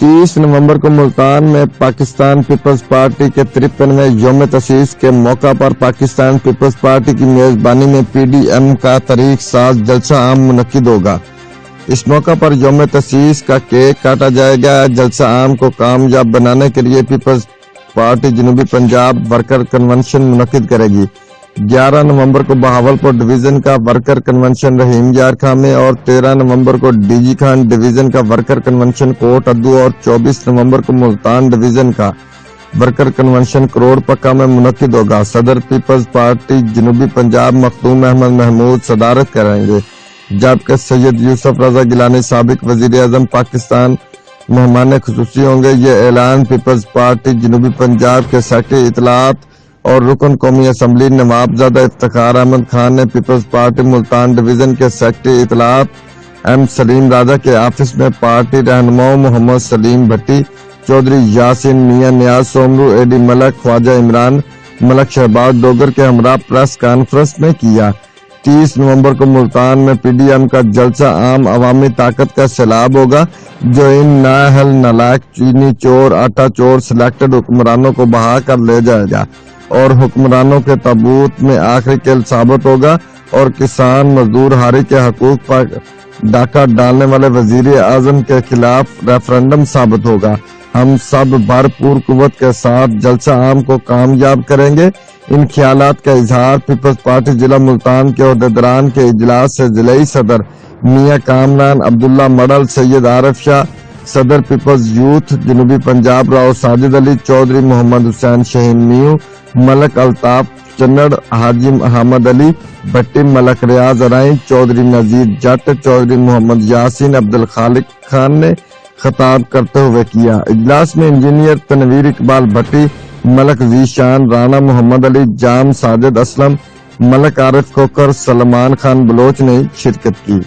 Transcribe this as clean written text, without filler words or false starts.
30 نومبر کو ملتان میں Pakistan Peoples party کے 53ویں یوم تاسیس کے موقع پر پاکستان پیپلز پارٹی کی میزبانی میں پی ڈی ایم کا تحریک ساز جلسہ عام منعقد ہوگا۔ اس موقع پر یوم تاسیس کا کیک کاٹا جائے گا۔ جلسہ عام کو کامیاب بنانے کے لیے پیپلز پارٹی جنوبی پنجاب ورکر کنونشن منعقد کرے گی۔ 11 نومبر کو بہاولپور ڈویژن کا ورکر کنونشن رحیم یار خان میں اور 13 نومبر کو ڈی جی خان ڈویژن کا ورکر کنونشن کوٹ ادو اور 24 نومبر کو ملتان ڈویژن کا ورکر کنونشن کروڑ پکا میں منعقد ہوگا۔ صدر پیپلز پارٹی جنوبی پنجاب مخدوم احمد محمود صدارت کریں گے، جبکہ سید یوسف رضا گیلانی سابق وزیر اعظم پاکستان مہمان خصوصی ہوں گے۔ یہ اعلان پیپلز پارٹی جنوبی پنجاب کے سیکرٹری اطلاعات اور رکن قومی اسمبلی نواب زادہ افتخار احمد خان نے پیپلز پارٹی ملتان ڈویژن کے سیکرٹری اطلاعات ایم سلیم راجہ کے آفس میں پارٹی رہنماؤں محمد سلیم بھٹی، چودھری یاسین میاں نیاز سومرو، اے ڈی ملک، خواجہ عمران ملک شہباز ڈوگر کے ہمراہ پریس کانفرنس میں کیا۔ 30 نومبر کو ملتان میں پی ڈی ایم کا جلسہ عام عوامی طاقت کا سیلاب ہوگا، جو ان نااہل، نالائق، چینی چور، آٹا چور سلیکٹڈ حکمرانوں کو بہا کر لے جائے گا اور حکمرانوں کے تابوت میں آخری کیل ثابت ہوگا اور کسان مزدور ہاری کے حقوق پر ڈاکہ ڈالنے والے وزیر اعظم کے خلاف ریفرنڈم ثابت ہوگا۔ ہم سب بھرپور قوت کے ساتھ جلسہ عام کو کامیاب کریں گے۔ ان خیالات کا اظہار پیپلز پارٹی ضلع ملتان کے عہدیداران کے اجلاس سے ضلعی صدر میاں کامران عبداللہ مڈل، سید عارف شاہ، صدر پیپلز یوتھ جنوبی پنجاب راؤ ساجد علی، چودھری محمد حسین شہین میو، ملک الطاف چنڑ، حاجی احمد علی بھٹی، ملک ریاض ارائیں، چودھری نذیر جٹ، چودھری محمد یاسین عبدالخالق خان نے خطاب کرتے ہوئے کیا۔ اجلاس میں انجینئر تنویر اقبال بھٹی، ملک ذیشان رانا محمد علی جام، ساجد اسلم، ملک عارف کھوکھر، سلمان خان بلوچ نے شرکت کی۔